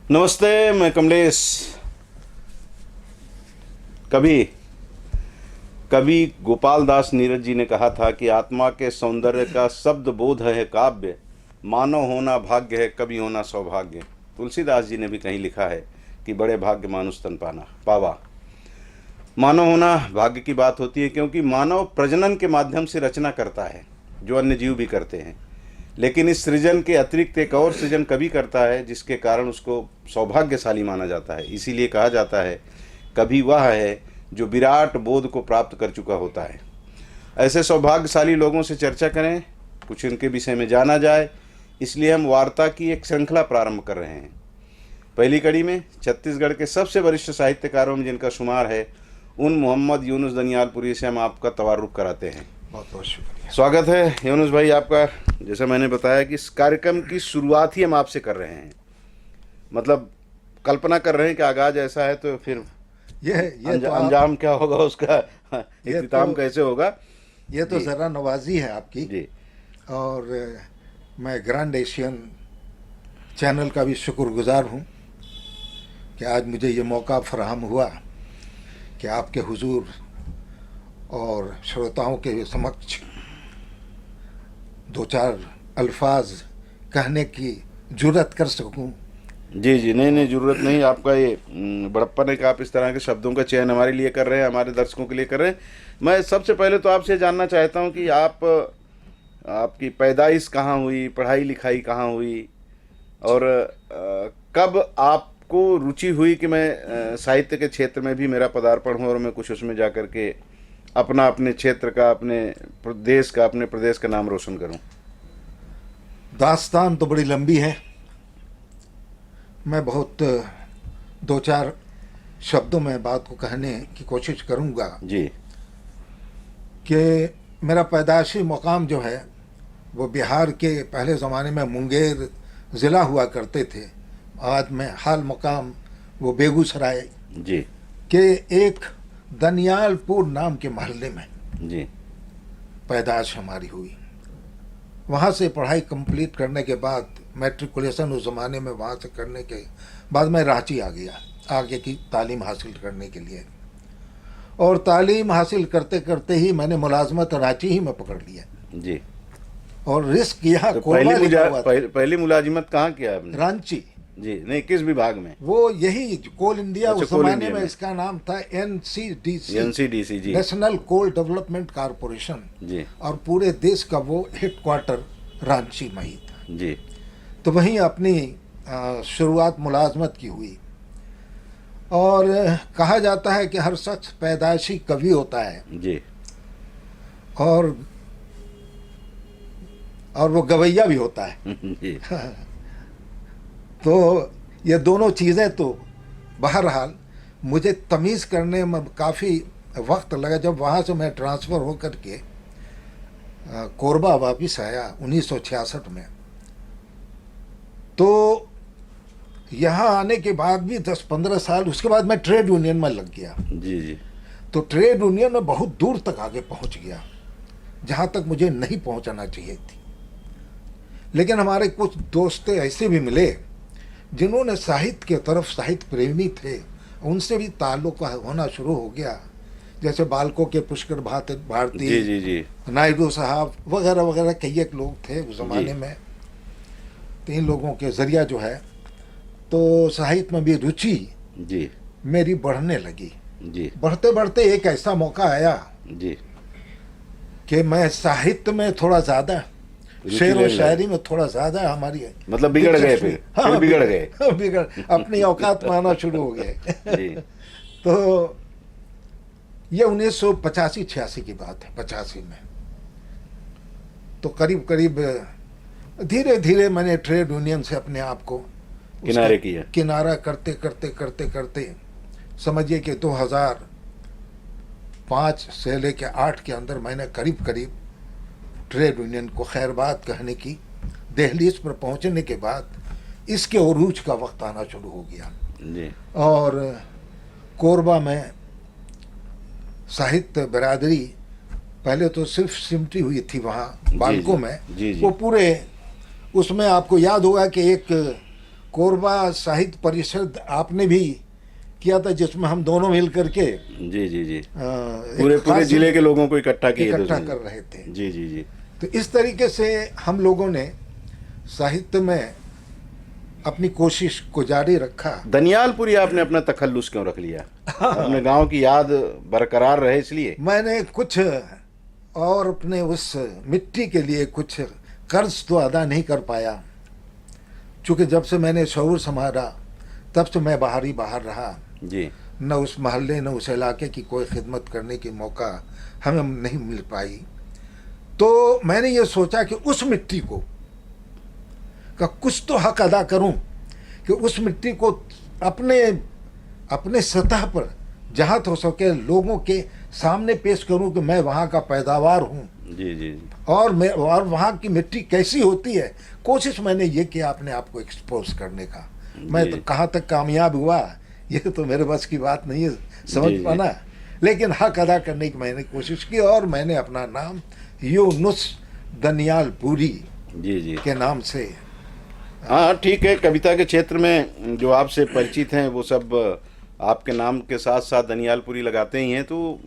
नमस्ते, मैं कमलेश। कभी कवि गोपाल दास नीरज जी ने कहा था कि आत्मा के सौंदर्य का शब्द बोध है काव्य, मानव होना भाग्य है, कवि होना सौभाग्य। तुलसीदास जी ने भी कहीं लिखा है कि बड़े भाग्य मानुष तन पाना पावा। मानव होना भाग्य की बात होती है, क्योंकि मानव प्रजनन के माध्यम से रचना करता है, जो अन्य जीव भी करते हैं। लेकिन इस सृजन के अतिरिक्त एक और सृजन कवि करता है, जिसके कारण उसको सौभाग्यशाली माना जाता है। इसीलिए कहा जाता है कवि वह है जो विराट बोध को प्राप्त कर चुका होता है। ऐसे सौभाग्यशाली लोगों से चर्चा करें, कुछ इनके विषय में जाना जाए, इसलिए हम वार्ता की एक श्रृंखला प्रारंभ कर रहे हैं। पहली कड़ी में छत्तीसगढ़ के सबसे वरिष्ठ साहित्यकारों में जिनका शुमार है, उन मोहम्मद यूनुस दनियालपुरी से हम आपका तवारुक कराते हैं। बहुत बहुत शुक्रिया। स्वागत है यूनुस भाई आपका। जैसा मैंने बताया कि इस कार्यक्रम की शुरुआत ही हम आपसे कर रहे हैं, मतलब कल्पना कर रहे हैं कि आगाज ऐसा है तो फिर ये अंजाम क्या होगा, उसका इख्तिताम कैसे होगा। ये तो ज़रा नवाजी है आपकी जी। और मैं ग्रैंड एशियन चैनल का भी शुक्रगुजार हूँ कि आज मुझे ये मौका फराहम हुआ कि आपके हुजूर और श्रोताओं के समक्ष दो चार अल्फाज कहने की जुर्रत कर सकूं। जी जी, नहीं, ज़रूरत नहीं। आपका ये बड़प्पन है कि आप इस तरह के शब्दों का चयन हमारे लिए कर रहे हैं, हमारे दर्शकों के लिए कर रहे हैं। मैं सबसे पहले तो आपसे जानना चाहता हूं कि आपकी पैदाइश कहाँ हुई, पढ़ाई लिखाई कहाँ हुई, और कब आपको रुचि हुई कि मैं साहित्य के क्षेत्र में भी मेरा पदार्पण हो और मैं कुछ उसमें जा कर के अपने क्षेत्र का, अपने देश का, अपने प्रदेश का नाम रोशन करूं। दास्तान तो बड़ी लंबी है, मैं बहुत दो चार शब्दों में बात को कहने की कोशिश करूंगा जी। कि मेरा पैदाइशी मुकाम जो है वो बिहार के पहले ज़माने में मुंगेर ज़िला हुआ करते थे, आज में हाल मुकाम वो बेगूसराय जी के एक दनियालपुर नाम के मोहल्ले में जी पैदाइश हमारी हुई। वहाँ से पढ़ाई कंप्लीट करने के बाद मैट्रिकुलेशन उस ज़माने में वहाँ से करने के बाद मैं रांची आ गया आगे की तालीम हासिल करने के लिए, और तालीम हासिल करते करते ही मैंने मुलाजमत रांची ही में पकड़ लिया जी। और रिस्क किया। तो कोरबा पहली मुलाजिमत कहाँ किया आपने? रांची। जी, नहीं, किस विभाग में? वो यही कोल इंडिया, अच्छा, उस कोल जमाने इंडिया में में। इसका नाम था एनसीडीसी, एनसीडीसी। जी नेशनल कोल डेवलपमेंट कारपोरेशन, जी और पूरे देश का वो हेडक्वार्टर रांची में ही था। जी तो वहीं अपनी शुरुआत मुलाजमत की हुई। और कहा जाता है कि हर शख्स पैदाइशी कवि होता है जी और वो गवैया भी होता है। जी तो ये दोनों चीज़ें तो बहरहाल मुझे तमीज़ करने में काफ़ी वक्त लगा। जब वहाँ से मैं ट्रांसफ़र होकर के कोरबा वापस आया 1966 में, तो यहाँ आने के बाद भी 10-15 साल उसके बाद मैं ट्रेड यूनियन में लग गया। जी जी तो ट्रेड यूनियन में बहुत दूर तक आगे पहुँच गया, जहाँ तक मुझे नहीं पहुँचना चाहिए थी। लेकिन हमारे कुछ दोस्त ऐसे भी मिले जिन्होंने साहित्य के तरफ, साहित्य प्रेमी थे, उनसे भी ताल्लुक होना शुरू हो गया। जैसे बालकों के पुष्कर भारती, जी जी जी नायडू साहब वगैरह वगैरह कई एक लोग थे उस ज़माने में। तो इन लोगों के ज़रिया जो है तो साहित्य में भी रुचि जी मेरी बढ़ने लगी। जी बढ़ते बढ़ते एक ऐसा मौका आया जी कि मैं साहित्य में थोड़ा ज़्यादा, शेर और शायरी में थोड़ा ज़्यादा हमारी, मतलब बिगड़ गए फिर? हाँ, फिर बिगड़ गए। बिगड़ अपनी औकात में आना शुरू हो गए। जी तो ये 1985-86 की बात है, 85 में। तो करीब करीब धीरे धीरे मैंने ट्रेड यूनियन से अपने आप को किनारे किया। किनारा करते करते करते करते समझिए कि 2005 से लेके 8 के अंदर मैंने करीब करीब ट्रेड यूनियन को खैरबाद कहने की दहलीज पर पहुंचने के बाद इसके उरूज का वक्त आना शुरू हो गया। जी और कोरबा में साहित्य बिरादरी पहले तो सिर्फ सिमटी हुई थी वहाँ बालकों में। जी। वो पूरे उसमें आपको याद होगा कि एक कोरबा साहित्य परिषद आपने भी किया था, जिसमें हम दोनों मिल करके जी जी जी, एक पूरे खास जिले के लोगों को इकट्ठा किए थे इकट्ठा उसमें। कर रहे थे। जी जी जी। तो इस तरीके से हम लोगों ने साहित्य में अपनी कोशिश को जारी रखा। दनियालपुरी आपने अपना तखल्लुस क्यों रख लिया? अपने गांव की याद बरकरार रहे इसलिए? मैंने कुछ और अपने उस मिट्टी के लिए कुछ कर्ज तो अदा नहीं कर पाया, क्योंकि जब से मैंने शऊर संभाला तब से मैं बाहर ही बाहर रहा। जी। न उस महल्ले न उस इलाके की कोई खिदमत करने की मौका हमें नहीं मिल पाई। तो मैंने ये सोचा कि उस मिट्टी को का कुछ तो हक अदा करूं, कि उस मिट्टी को अपने अपने सतह पर जहाँ हो सके लोगों के सामने पेश करूं कि मैं वहाँ का पैदावार हूँ, जी जी। और वहाँ की मिट्टी कैसी होती है। कोशिश मैंने ये किया अपने आप को एक्सपोज करने का। मैं तो कहाँ तक कामयाब हुआ ये तो मेरे बस की बात नहीं है समझ पाना, लेकिन हक अदा करने की मैंने कोशिश की, और मैंने अपना नाम यूनुस दनियालपुरी जी जी के नाम से। हाँ ठीक है, कविता के क्षेत्र में जो आपसे परिचित हैं वो सब आपके नाम के साथ साथ दनियालपुरी लगाते ही हैं, तो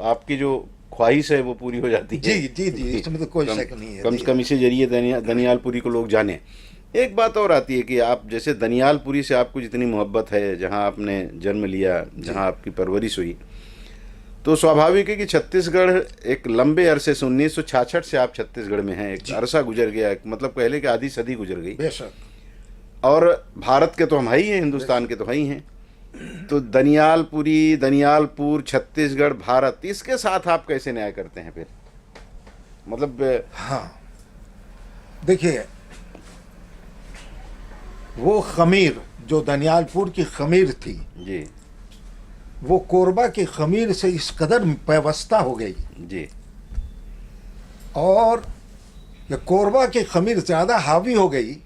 आपकी जो ख्वाहिश है वो पूरी हो जाती है। जी जी जी, इसमें तो कोई शक नहीं है। कम से कम इसी जरिए दनियालपुरी को लोग जाने। एक बात और आती है कि आप जैसे दनियालपुरी से आपको जितनी मोहब्बत है, जहाँ आपने जन्म लिया, जहाँ आपकी परवरिश हुई, तो स्वाभाविक है कि छत्तीसगढ़ एक लंबे अरसे से 1966 से आप छत्तीसगढ़ में हैं, एक अरसा गुजर गया, मतलब पहले की आधी सदी गुजर गई। बेशक। और भारत के तो हम ही हैं, हिंदुस्तान के तो ही हैं। तो दनियालपुरी, दनियालपुर, छत्तीसगढ़, भारत, इसके साथ आप कैसे न्याय करते हैं फिर? मतलब हाँ देखिए, वो खमीर जो दनियालपुर की खमीर थी जी वो कोरबा की खमीर से इस कदर पैवस्ता हो गई जी, और ये कोरबा की खमीर ज़्यादा हावी हो गई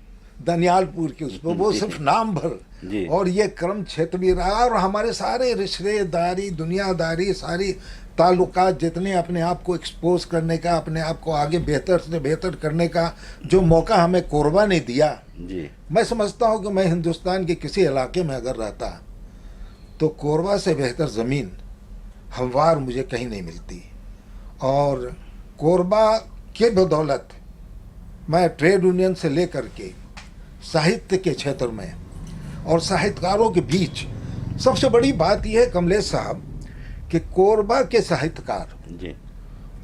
दनियालपुर की उस पर, वो सिर्फ नाम भर। जी। और ये क्रम क्षेत्र भी रहा, और हमारे सारे रिश्तेदारी, दुनियादारी, सारी ताल्लुकात जितने अपने आप को एक्सपोज करने का, अपने आप को आगे बेहतर से बेहतर करने का जो मौका हमें कोरबा ने दिया, जी मैं समझता हूँ कि मैं हिंदुस्तान के किसी इलाके में अगर रहता तो कोरबा से बेहतर ज़मीन हमवार मुझे कहीं नहीं मिलती। और कोरबा के बदौलत मैं ट्रेड यूनियन से लेकर के साहित्य के क्षेत्र में और साहित्यकारों के बीच, सबसे बड़ी बात यह है कमलेश साहब कि कोरबा के साहित्यकार जी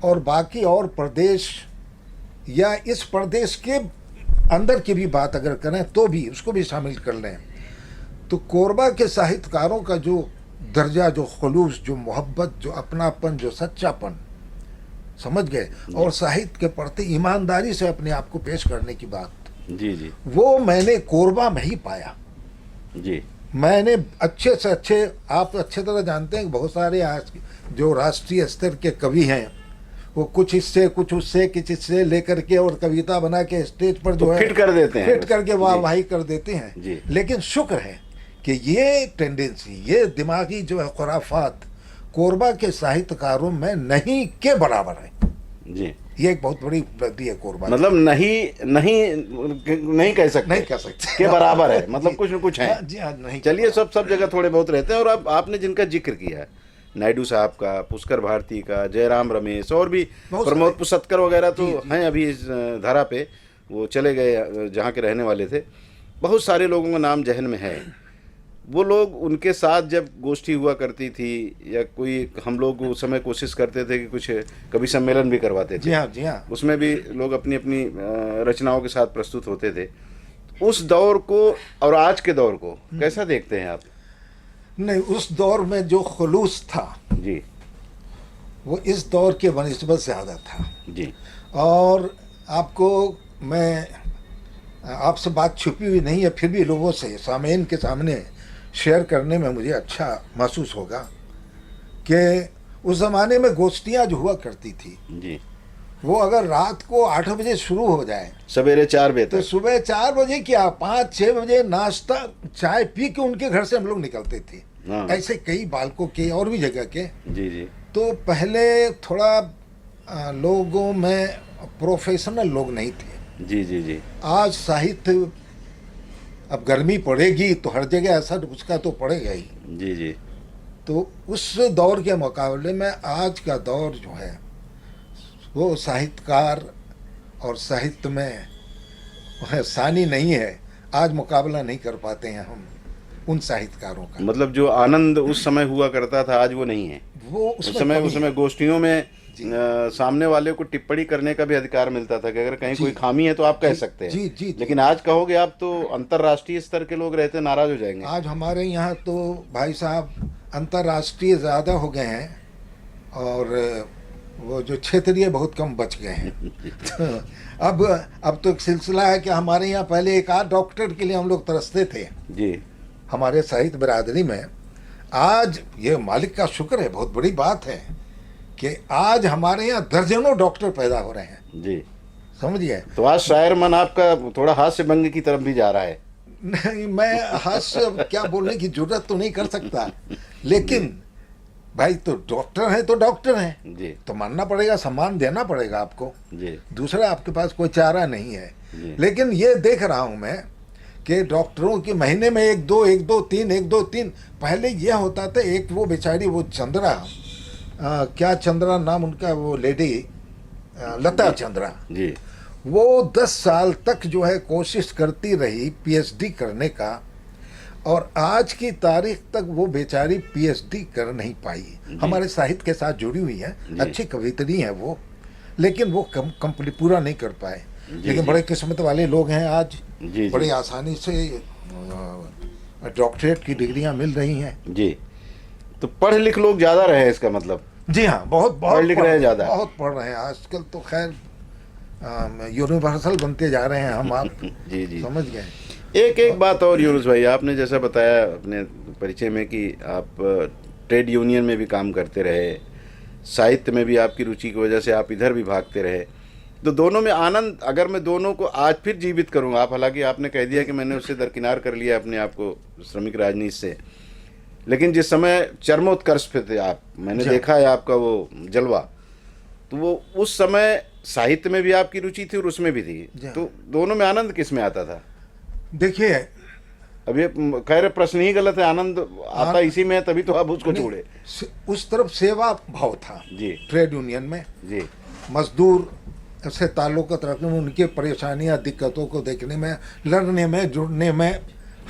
और बाकी और प्रदेश या इस प्रदेश के अंदर की भी बात अगर करें तो भी उसको भी शामिल कर लें, तो कोरबा के साहित्यकारों का जो दर्जा, जो खुलूस, जो मोहब्बत, जो अपनापन, जो सच्चापन, समझ गए, और साहित्य के प्रति ईमानदारी से अपने आप को पेश करने की बात, जी जी वो मैंने कोरबा में ही पाया। जी। मैंने अच्छे से अच्छे, आप अच्छे तरह जानते हैं कि बहुत सारे आज जो राष्ट्रीय स्तर के कवि हैं वो कुछ इससे कुछ उससे कुछ इससे लेकर के और कविता बना के स्टेज पर जो तो है फिट कर देते हैं, फिट करके वाहवाही कर देते हैं। जी। लेकिन शुक्र है कि ये टेंडेंसी, ये दिमागी जो है खुराफात कोरबा के साहित्यकारों में नहीं के बराबर है। जी, ये एक बहुत बड़ी उपलब्धि है कोरबा की। मतलब नहीं कह सकते, नहीं कह सकते के बराबर है, मतलब कुछ न कुछ है। जी हाँ, नहीं। चलिए, सब जगह थोड़े बहुत रहते हैं। और अब आपने जिनका जिक्र किया है, नायडू साहब का, पुष्कर भारती का, जयराम रमेश, और भी प्रमोद पुष्कर वगैरह तो हैं अभी इस धारा पे, वो चले गए जहाँ के रहने वाले थे। बहुत सारे लोगों का नाम जहन में है। वो लोग, उनके साथ जब गोष्ठी हुआ करती थी या कोई, हम लोग उस समय कोशिश करते थे कि कुछ कवि सम्मेलन भी करवाते थे। जी हाँ, जी हाँ। उसमें भी लोग अपनी अपनी रचनाओं के साथ प्रस्तुत होते थे। उस दौर को और आज के दौर को कैसा देखते हैं आप? नहीं, उस दौर में जो खुलूस था जी, वो इस दौर के बनिस्बत ज़्यादा था। जी। और आपको मैं, आपसे बात छुपी हुई नहीं है, फिर भी लोगों से सामईन के सामने शेयर करने में मुझे अच्छा महसूस होगा कि उस ज़माने में गोष्ठियाँ जो हुआ करती थी जी, वो अगर रात को 8 बजे शुरू हो जाए, सवेरे 4 बजे तो तक, सुबह 4 बजे क्या 5-6 बजे नाश्ता चाय पी के उनके घर से हम लोग निकलते थे। हाँ। ऐसे कई बालकों के और भी जगह के। जी जी तो पहले थोड़ा लोगों में प्रोफेशनल लोग नहीं थे। जी जी जी आज साहित्य अब गर्मी पड़ेगी तो हर जगह असर उसका तो पड़ेगा ही। जी जी। तो उस दौर के मुकाबले में आज का दौर जो है वो साहित्यकार और साहित्य में सानी नहीं है। आज मुकाबला नहीं कर पाते हैं हम उन साहित्यकारों का। मतलब जो आनंद उस समय हुआ करता था आज वो नहीं है। वो उस समय गोष्ठियों में सामने वाले को टिप्पणी करने का भी अधिकार मिलता था कि अगर कहीं कोई खामी है तो आप कह सकते हैं। जी। लेकिन आज कहोगे आप तो अंतर्राष्ट्रीय स्तर के लोग रहते नाराज हो जाएंगे। आज हमारे यहाँ तो भाई साहब अंतर्राष्ट्रीय ज़्यादा हो गए हैं और वो जो क्षेत्रीय बहुत कम बच गए हैं। तो अब तो एक सिलसिला है कि हमारे यहाँ पहले एक आध डॉक्टर के लिए हम लोग तरसते थे जी हमारे साहित्य बिरादरी में। आज ये मालिक का शुक्र है, बहुत बड़ी बात है कि आज हमारे यहाँ दर्जनों डॉक्टर पैदा हो रहे हैं। जी समझिए। तो आज शायर मन आपका थोड़ा हास्य भंग की तरफ भी जा रहा है। नहीं, मैं हास्य क्या बोलने की जरूरत तो नहीं कर सकता, लेकिन भाई तो डॉक्टर हैं तो डॉक्टर हैं जी, तो मानना पड़ेगा, सम्मान देना पड़ेगा आपको जी दूसरा आपके पास कोई चारा नहीं है। जी। लेकिन ये देख रहा हूँ मैं कि डॉक्टरों के महीने में एक दो तीन पहले ये होता था। एक वो बेचारी वो चंद्रा क्या चंद्रा नाम उनका, वो लेडी लता चंद्रा जी, वो 10 साल तक जो है कोशिश करती रही पीएचडी करने का, और आज की तारीख तक वो बेचारी पीएचडी कर नहीं पाई। हमारे साहित्य के साथ जुड़ी हुई है, अच्छी कवित्री है वो, लेकिन वो कंप्लीट पूरा नहीं कर पाए। लेकिन बड़े किस्मत वाले लोग हैं आज, बड़ी आसानी से डॉक्टरेट की डिग्रियां मिल रही हैं। जी। तो पढ़ लिख लोग ज़्यादा रहे इसका मतलब। जी हाँ, बहुत पढ़ लिख रहे हैं ज़्यादा, बहुत पढ़ रहे हैं आजकल तो। खैर यूनिवर्सल बनते जा रहे हैं हम आप। जी जी, समझ गए। एक बात और यूनुस भाई, आपने जैसा बताया अपने परिचय में कि आप ट्रेड यूनियन में भी काम करते रहे, साहित्य में भी आपकी रुचि की वजह से आप इधर भी भागते रहे, तो दोनों में आनंद, अगर मैं दोनों को आज फिर जीवित करूँ, आप हालांकि आपने कह दिया कि मैंने उससे दरकिनार कर लिया अपने आप को श्रमिक राजनीति से, लेकिन जिस समय चरमोत्कर्ष पे थे आप, मैंने देखा है आपका वो जलवा, तो वो उस समय साहित्य में भी आपकी रुचि थी और उसमें भी थी, तो दोनों में आनंद किस में आता था? देखिए अब ये खैर प्रश्न ही गलत है, आनंद आता इसी में है, तभी तो आप उसको छोड़े। उस तरफ सेवा भाव था जी, ट्रेड यूनियन में। जी, मजदूर से ताल्लुक़ रखने में, उनके परेशानियां दिक्कतों को देखने में, लड़ने में, जुड़ने में,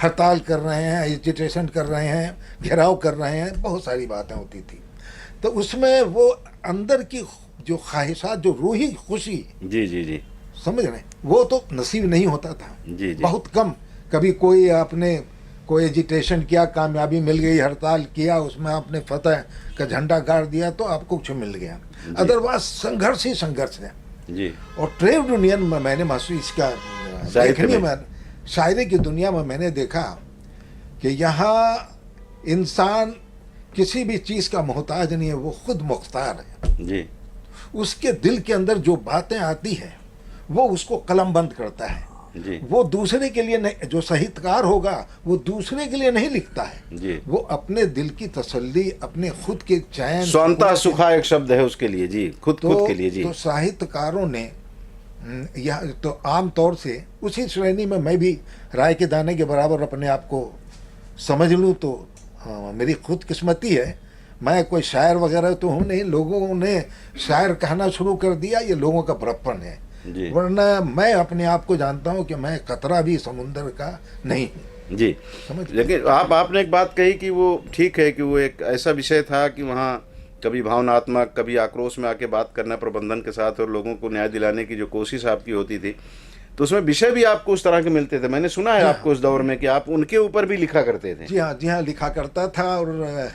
हड़ताल कर रहे हैं, एजिटेशन कर रहे हैं, घेराव कर रहे हैं, बहुत सारी बातें होती थी। तो उसमें वो अंदर की जो ख्वाहिशात, जो रूही खुशी, जी जी जी, समझ रहे हैं, वो तो नसीब नहीं होता था। जी जी, बहुत कम, कभी कोई आपने कोई एजिटेशन किया, कामयाबी मिल गई, हड़ताल किया, उसमें आपने फतह का झंडा गाड़ दिया तो आपको कुछ मिल गया, अदरवाइज संघर्ष ही संघर्ष है जी। और ट्रेड यूनियन में मैंने महसूस इसका देखने में, शायरी की दुनिया में मैंने देखा कि यहाँ इंसान किसी भी चीज़ का मोहताज नहीं है, वो खुद मुख्तार है जी। उसके दिल के अंदर जो बातें आती है वो उसको कलमबंद करता है जी, वो दूसरे के लिए नहीं, जो साहित्यकार होगा वो दूसरे के लिए नहीं लिखता है जी, वो अपने दिल की तसल्ली, अपने खुद के चैन, स्वांता सुखा एक शब्द है उसके लिए जी, खुद के लिए जी। तो साहित्यकारों ने यह तो आम तौर से उसी श्रेणी में मैं भी राय के दाने के बराबर अपने आप को समझ लूँ तो मेरी खुद किस्मती है। मैं कोई शायर वगैरह तो हूँ नहीं, लोगों ने शायर कहना शुरू कर दिया, ये लोगों का बड़प्पन है, वरना मैं अपने आप को जानता हूँ कि मैं कतरा भी समुंदर का नहीं हूँ जी। लेकिन आपने एक बात कही कि वो ठीक है कि वो एक ऐसा विषय था कि वहाँ कभी भावनात्मक, कभी आक्रोश में आके बात करना प्रबंधन के साथ और लोगों को न्याय दिलाने की जो कोशिश आपकी होती थी, तो उसमें विषय भी आपको उस तरह के मिलते थे। मैंने सुना है आपको उस दौर में कि आप उनके ऊपर भी लिखा करते थे। जी हाँ, लिखा करता था और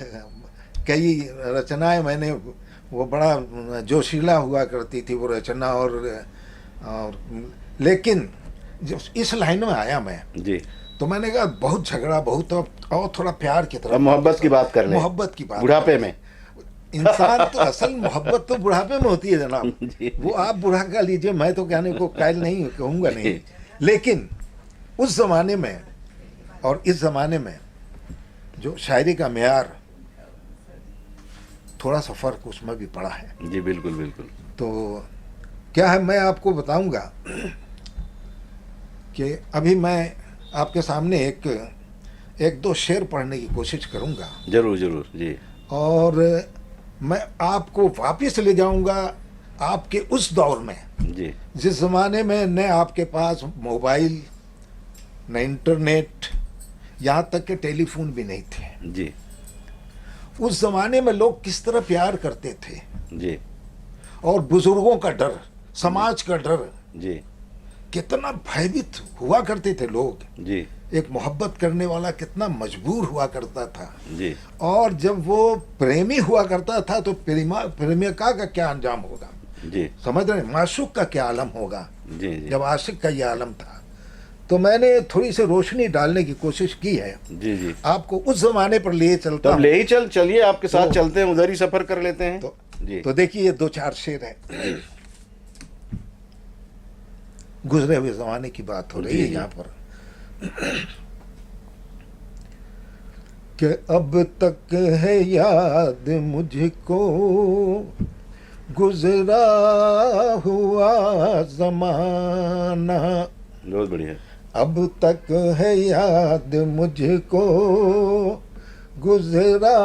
कई रचनाएं मैंने, वो बड़ा जोशीला हुआ करती थी वो रचना, और लेकिन जब इस लाइन में आया मैं जी, तो मैंने कहा बहुत झगड़ा, बहुत और थोड़ा प्यार की तरफ, मोहब्बत की बात कर लें, मोहब्बत की बात बुढ़ापे में। इंसान तो असल मोहब्बत तो बुढ़ापे में होती है जनाब, वो आप बुढ़ा कह लीजिए, मैं तो कहने को कायल नहीं कहूँगा नहीं, लेकिन उस ज़माने में और इस ज़माने में जो शायरी का मेयार, थोड़ा सा फ़र्क उसमें भी पड़ा है। जी बिल्कुल बिल्कुल। तो क्या है, मैं आपको बताऊंगा कि अभी मैं आपके सामने एक दो शेर पढ़ने की कोशिश करूंगा जरूर जरूर जी। और मैं आपको वापस ले जाऊंगा आपके उस दौर में जी जिस ज़माने में न आपके पास मोबाइल, न इंटरनेट, यहाँ तक कि टेलीफोन भी नहीं थे। जी उस ज़माने में लोग किस तरह प्यार करते थे, जी और बुजुर्गों का डर, समाज का डर, जी कितना भयभीत हुआ करते थे लोग। जी एक मोहब्बत करने वाला कितना मजबूर हुआ करता था। जी और जब वो प्रेमी हुआ करता था तो प्रेमिका का क्या अंजाम होगा, जी समझ रहे हैं? माशूक का क्या आलम होगा जी जी जब आशिक का ये आलम था। तो मैंने थोड़ी सी रोशनी डालने की कोशिश की है, जी जी। आपको उस जमाने पर लिए चलता तब हूं। ले ही चलिए आपके साथ तो- चलते हैं, उधर ही सफर कर लेते हैं। जी तो देखिए ये दो चार शेर है, गुजरे हुए जमाने की बात हो रही जी, है जी। यहाँ पर कि अब तक है याद मुझको गुजरा हुआ जमाना, बहुत बढ़िया। अब तक है याद मुझको गुजरा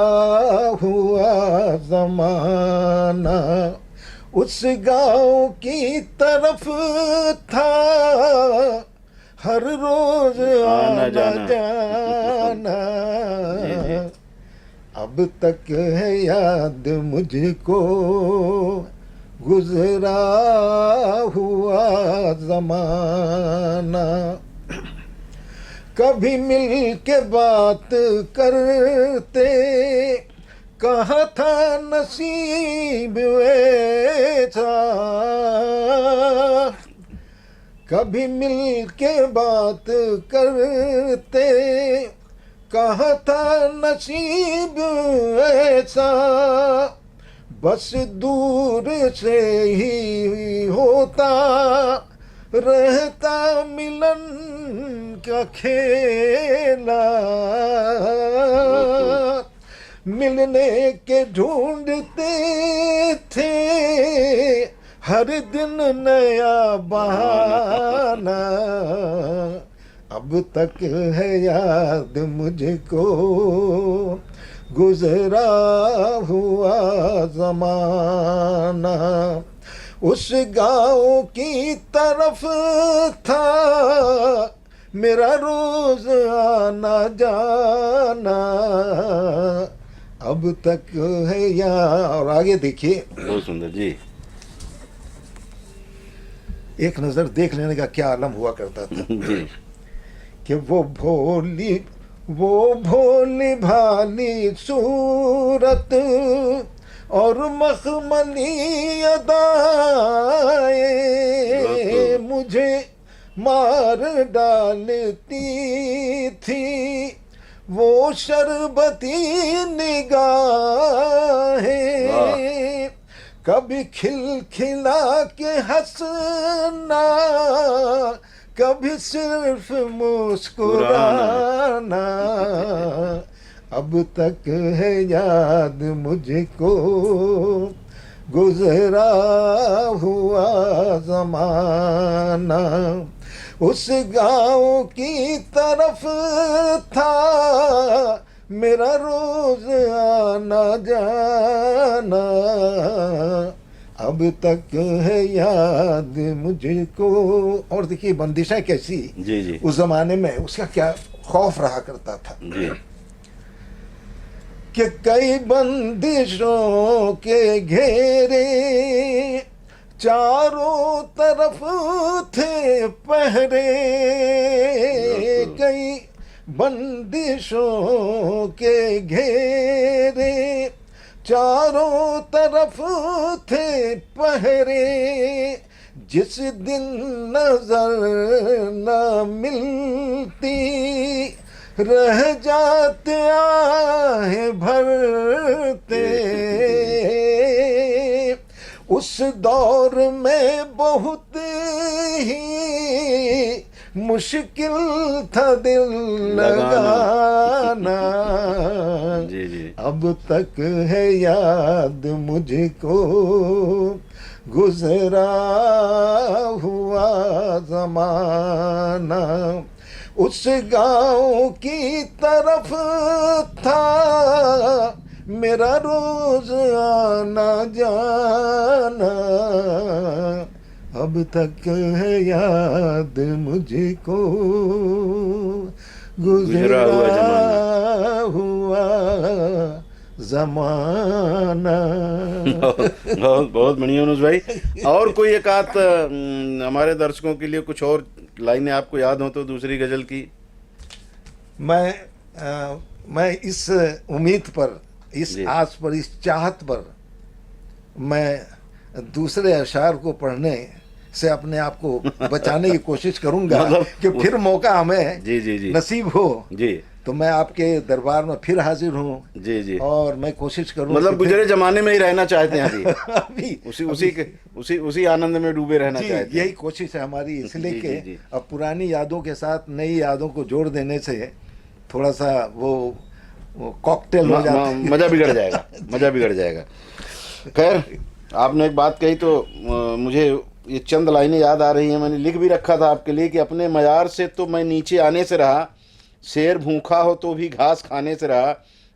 हुआ जमाना, उस गांव की तरफ था हर रोज आना जाना। जाना, जी, जी। अब तक है याद मुझको गुजरा हुआ जमाना, कभी मिल के बात करते कहा था नसीब ऐसा, कभी मिल के बात करते कहा था नसीब ऐसा, बस दूर से ही होता रहता मिलन का खेला, मिलने के ढूंढते थे हर दिन नया बहाना, अब तक है याद मुझको गुजरा हुआ जमाना, उस गांव की तरफ था मेरा रोज आना जाना, अब तक है यार। और आगे देखिए, बहुत सुंदर जी। एक नजर देख लेने का क्या आलम हुआ करता था जी कि वो भोली भाली सूरत और मखमली अदाएं मुझे मार डालती थी, वो शरबती निगाहें कभी खिलखिला के हंसना, कभी सिर्फ मुस्कुराना, अब तक है याद मुझको गुजरा हुआ जमाना, उस गांव की तरफ था मेरा रोज आना जाना, अब तक है याद मुझको। और देखिए बंदिशें कैसी जी जी उस जमाने में, उसका क्या खौफ रहा करता था जी कि कई बंदिशों के घेरे चारों तरफ थे पहरे, कई बंदिशों के घेरे चारों तरफ थे पहरे, जिस दिन नजर न मिलती रह जाते आहे भरते, उस दौर में बहुत ही मुश्किल था दिल लगाना, जी जी अब तक है याद मुझको गुजरा हुआ जमाना, उस गांव की तरफ था मेरा रोज आना जाना, अब तक है याद मुझको गुजरा हुआ जमाना। बहुत बहुत बढ़िया यूनुस भाई। और कोई एक आध हमारे दर्शकों के लिए कुछ और लाइनें आपको याद हो तो दूसरी गजल की? मैं इस उम्मीद पर, इस जी। आस पर, इस चाहत पर मैं दूसरे अशार को पढ़ने से अपने आप को बचाने की कोशिश करूंगा मतलब कि फिर मौका हमें जी जी जी नसीब हो जी तो मैं आपके दरबार में फिर हाजिर हूँ। जी जी। और मैं कोशिश करूँ मतलब गुजरे जमाने में ही रहना चाहते हैं अभी, अभी उसी आनंद में डूबे रहना जी, चाहते हैं। यही कोशिश है हमारी, इसलिए जी, कि जी, जी। अब पुरानी यादों के साथ नई यादों को जोड़ देने से थोड़ा सा वो कॉकटेल हो जाता है। मजा बिगड़ जाएगा, मजा बिगड़ जाएगा। खैर, आपने एक बात कही तो मुझे ये चंद लाइनें याद आ रही हैं। मैंने लिख भी रखा था आपके लिए कि अपने मयार से तो मैं नीचे आने से रहा, शेर भूखा हो तो भी घास खाने से रहा,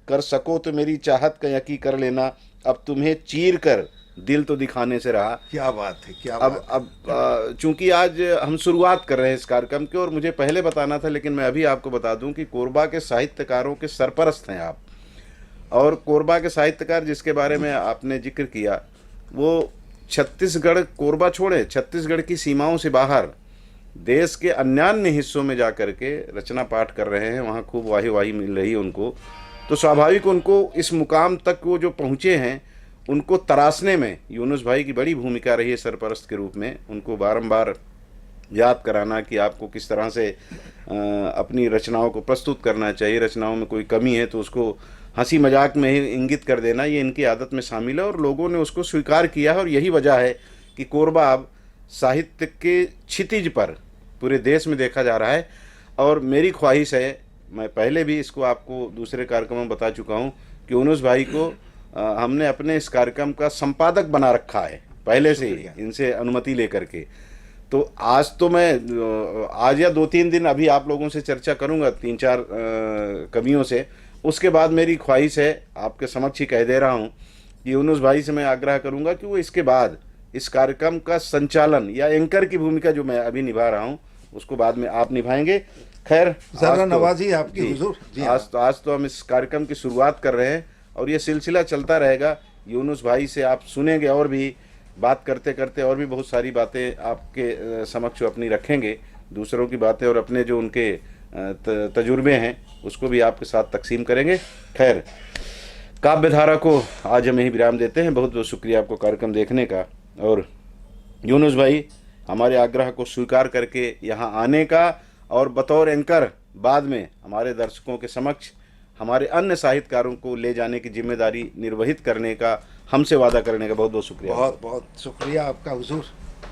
कर सको तो मेरी चाहत का यकीन कर लेना, अब तुम्हें चीर कर दिल तो दिखाने से रहा। क्या बात है, क्या अब बात अब चूंकि आज हम शुरुआत कर रहे हैं इस कार्यक्रम की, और मुझे पहले बताना था लेकिन मैं अभी आपको बता दूं कि कोरबा के साहित्यकारों के सरपरस्त हैं आप। और कोरबा के साहित्यकार जिसके बारे में आपने जिक्र किया, वो छत्तीसगढ़, कोरबा छोड़े, छत्तीसगढ़ की सीमाओं से बाहर देश के अन्यान्य हिस्सों में जा कर के रचना पाठ कर रहे हैं। वहाँ खूब वाही वाही मिल रही है उनको, तो स्वाभाविक उनको इस मुकाम तक वो जो पहुँचे हैं उनको तराशने में यूनुस भाई की बड़ी भूमिका रही है सरपरस्त के रूप में। उनको बारंबार याद कराना कि आपको किस तरह से अपनी रचनाओं को प्रस्तुत करना चाहिए, रचनाओं में कोई कमी है तो उसको हंसी मजाक में ही इंगित कर देना, ये इनकी आदत में शामिल है और लोगों ने उसको स्वीकार किया है। और यही वजह है कि कोरबा अब साहित्य के क्षितिज पर पूरे देश में देखा जा रहा है। और मेरी ख्वाहिश है, मैं पहले भी इसको आपको दूसरे कार्यक्रम में बता चुका हूँ कि यूनुस भाई को हमने अपने इस कार्यक्रम का संपादक बना रखा है पहले से ही, इनसे अनुमति लेकर के। तो आज तो मैं आज या 2-3 दिन अभी आप लोगों से चर्चा करूंगा 3-4 कवियों से। उसके बाद मेरी ख्वाहिश है, आपके समक्ष ही कह दे रहा हूं, कि यूनुस भाई से मैं आग्रह करूंगा कि वो इसके बाद इस कार्यक्रम का संचालन या एंकर की भूमिका जो मैं अभी निभा रहा हूं उसको बाद में आप निभाएंगे। खैर, जरा नवाजी आपकी हुजूर। आज तो हम इस कार्यक्रम की शुरुआत कर रहे हैं और ये सिलसिला चलता रहेगा। यूनुस भाई से आप सुनेंगे और भी बात करते करते और भी बहुत सारी बातें आपके समक्ष अपनी रखेंगे, दूसरों की बातें और अपने जो उनके तजुर्बे हैं उसको भी आपके साथ तकसीम करेंगे। खैर, काव्यधारा को आज हम यही विराम देते हैं। बहुत बहुत शुक्रिया आपको कार्यक्रम देखने का, और यूनुस भाई हमारे आग्रह को स्वीकार करके यहाँ आने का और बतौर एंकर बाद में हमारे दर्शकों के समक्ष हमारे अन्य साहित्यकारों को ले जाने की जिम्मेदारी निर्वहित करने का हमसे वादा करने का बहुत बहुत शुक्रिया। बहुत बहुत शुक्रिया आपका हुजूर।